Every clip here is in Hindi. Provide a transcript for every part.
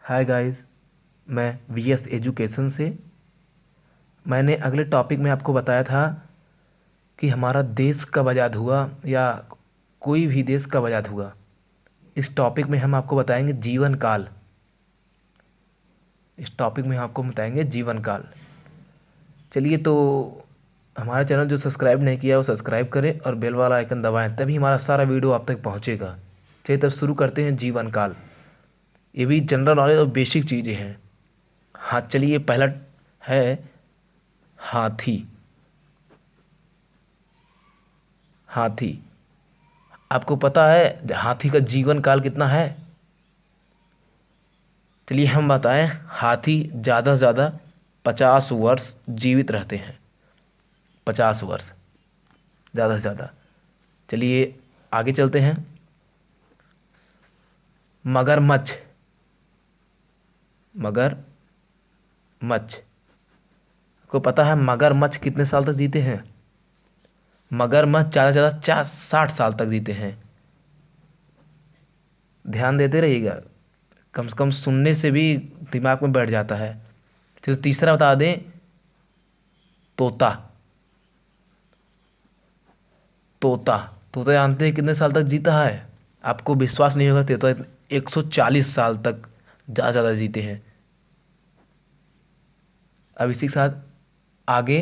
Hi guys. मैं वीएस एजुकेशन से। मैंने अगले टॉपिक में आपको बताया था कि हमारा देश कब आज़ाद हुआ या कोई भी देश कब आज़ाद हुआ। इस टॉपिक में हम आपको बताएंगे जीवन काल। इस टॉपिक में हम आपको बताएंगे जीवन काल। चलिए तो हमारा चैनल जो सब्सक्राइब नहीं किया वो सब्सक्राइब करें और बेल वाला आइकन दबाएं, तभी हमारा सारा वीडियो आप तक पहुंचेगा। चलिए तब शुरू करते हैं जीवन काल। ये भी जनरल नॉलेज और बेसिक चीज़ें हैं। हाँ, चलिए पहला है हाथी। हाथी, आपको पता है हाथी का जीवन काल कितना है? चलिए हम बताएं। हाथी ज़्यादा से ज़्यादा 50 वर्ष जीवित रहते हैं। 50 वर्ष ज़्यादा से ज़्यादा। चलिए आगे चलते हैं। मगरमच्छ। मगरमच्छ, आपको पता है मगरमच्छ कितने साल तक जीते हैं? मगरमच्छ ज़्यादा से ज़्यादा 60 साल तक जीते हैं। ध्यान देते रहिएगा, कम से कम सुनने से भी दिमाग में बैठ जाता है। चलिए तीसरा बता दें, तोता। तोता तोता जानते हैं कितने साल तक जीता है? आपको विश्वास नहीं होगा, तोता 140 साल तक ज़्यादा ज़्यादा जीते हैं। अब इसी के साथ आगे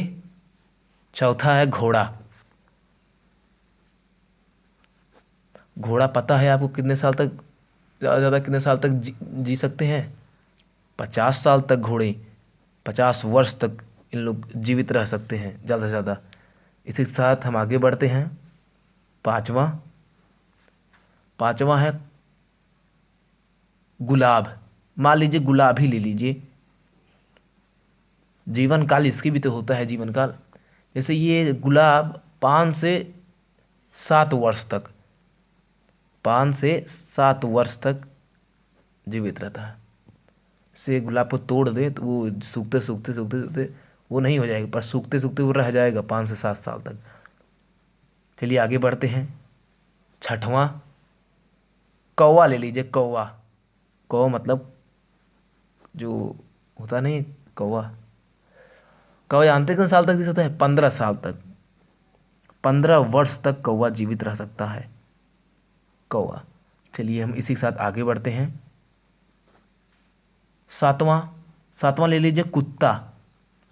चौथा है घोड़ा। घोड़ा पता है आपको कितने साल तक, ज़्यादा से ज़्यादा कितने साल तक जी सकते हैं? 50 साल तक घोड़े, 50 वर्ष तक इन लोग जीवित रह सकते हैं ज़्यादा से ज़्यादा। इसी के साथ हम आगे बढ़ते हैं। पांचवा पांचवा है गुलाब। मान लीजिए गुलाब ही ले लीजिए, जीवन काल इसकी भी तो होता है जीवन काल। जैसे ये गुलाब 5 से 7 वर्ष तक, 5 से 7 वर्ष तक जीवित रहता है। से गुलाब को तोड़ दे तो वो सूखते सूखते सूखते सूखते वो नहीं हो जाएगा, पर सूखते सूखते वो रह जाएगा 5 से 7 साल तक। चलिए आगे बढ़ते हैं। छठवां कौवा ले लीजिए। कौवा, कौवा मतलब जो होता नहीं, कौवा। कौवा जानते कितने साल तक जी सकता है? 15 साल तक। 15 वर्ष तक कौवा जीवित रह सकता है। कौवा। चलिए हम इसी के साथ आगे बढ़ते हैं। सातवां सातवां ले लीजिए कुत्ता।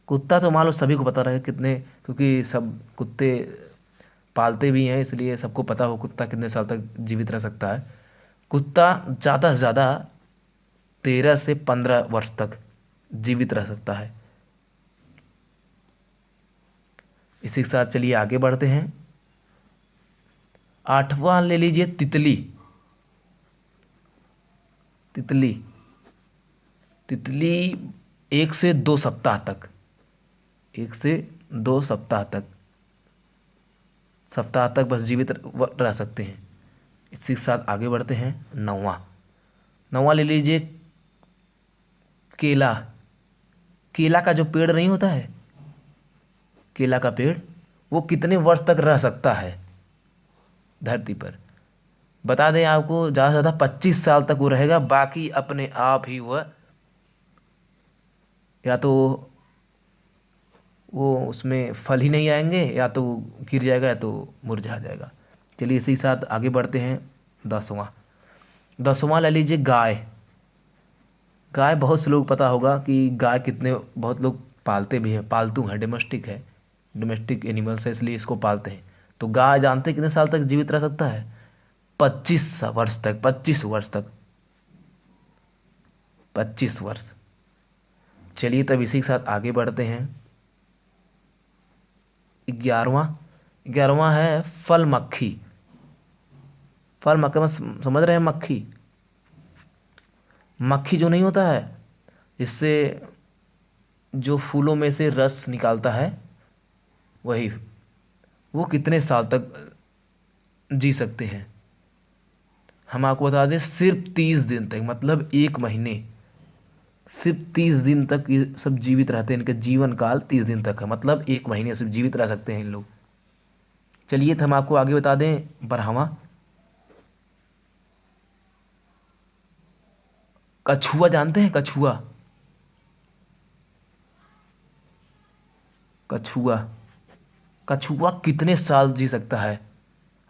कुत्ता तो मान लो सभी को पता रहे कितने, क्योंकि सब कुत्ते पालते भी हैं, इसलिए सबको पता हो कुत्ता कितने साल तक जीवित रह सकता है। कुत्ता ज़्यादा से ज़्यादा 13 से 15 वर्ष तक जीवित रह सकता है। इसी के साथ चलिए आगे बढ़ते हैं। आठवां ले लीजिए तितली। तितली तितली 1 से 2 सप्ताह तक, 1 से 2 सप्ताह तक, बस जीवित रह सकते हैं। इसी के साथ आगे बढ़ते हैं। नौवां नौवां ले लीजिए केला। केला का जो पेड़ नहीं होता है, केला का पेड़, वो कितने वर्ष तक रह सकता है धरती पर? बता दें आपको, ज़्यादा से ज़्यादा 25 साल तक वो रहेगा, बाकी अपने आप ही वह या तो वो उसमें फल ही नहीं आएंगे, या तो गिर जाएगा, या तो मुरझा जाएगा। चलिए इसी के साथ आगे बढ़ते हैं। दसवां दसवां ले लीजिए गाय। गाय बहुत से लोग पता होगा कि गाय कितने, बहुत लोग पालते भी हैं, पालतू हैं, डोमेस्टिक है, डोमेस्टिक एनिमल्स है, इसलिए इसको पालते हैं। तो गाय जानते हैं कितने साल तक जीवित रह सकता है? 25 वर्ष तक, 25 वर्ष तक, 25 वर्ष। चलिए तब इसी के साथ आगे बढ़ते हैं। 11वां 11वां है फल मक्खी। फल मक्खी में समझ रहे हैं? मक्खी, मक्खी जो नहीं होता है, इससे जो फूलों में से रस निकालता है, वही, वो कितने साल तक जी सकते हैं? हम आपको बता दें, सिर्फ 30 दिन तक, मतलब 1 महीने। सिर्फ 30 दिन तक ये सब जीवित रहते हैं। इनका जीवन काल 30 दिन तक है, मतलब 1 महीने सिर्फ जीवित रह सकते हैं इन लोग। चलिए तो हम आपको आगे बता दें 12वां कछुआ जानते हैं? कछुआ, कछुआ, कछुआ कितने साल जी सकता है?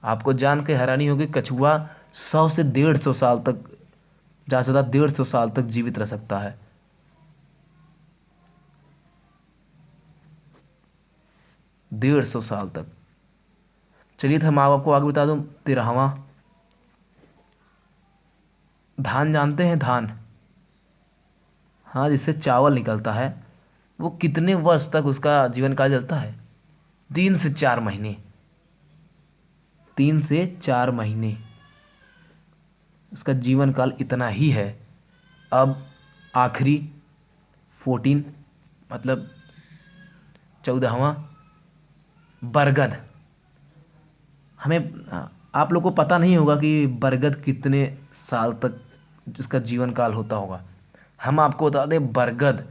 आपको जान के हैरानी होगी, कछुआ 100 से 150 साल तक, ज़्यादा से ज़्यादा 150 साल तक जीवित रह सकता है। 150 साल तक। चलिए तो हम आपको आगे बता दूं, 13वां, धान जानते हैं? धान, हाँ, जिससे चावल निकलता है, वो कितने वर्ष तक उसका जीवन काल चलता है? 3 से 4 महीने। 3 से 4 महीने उसका जीवन काल इतना ही है। अब आखिरी 14, मतलब 14वां, बरगद। हमें, आप लोग को पता नहीं होगा कि बरगद कितने साल तक जिसका जीवन काल होता होगा। हम आपको बता दें, बरगद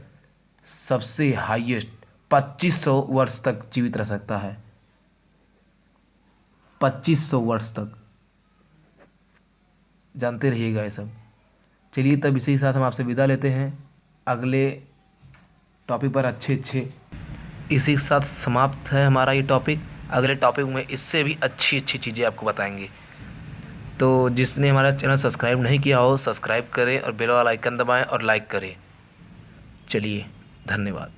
सबसे हाईएस्ट 2500 वर्ष तक जीवित रह सकता है। 2500 वर्ष तक, जानते रहिएगा ये सब। चलिए तब इसी के साथ हम आपसे विदा लेते हैं, अगले टॉपिक पर अच्छे अच्छे। इसी के साथ समाप्त है हमारा ये टॉपिक। अगले टॉपिक में इससे भी अच्छी अच्छी चीज़ें आपको बताएंगे। तो जिसने हमारा चैनल सब्सक्राइब नहीं किया हो, सब्सक्राइब करें और बेल वाला आइकन दबाएं और लाइक करें। चलिए, धन्यवाद।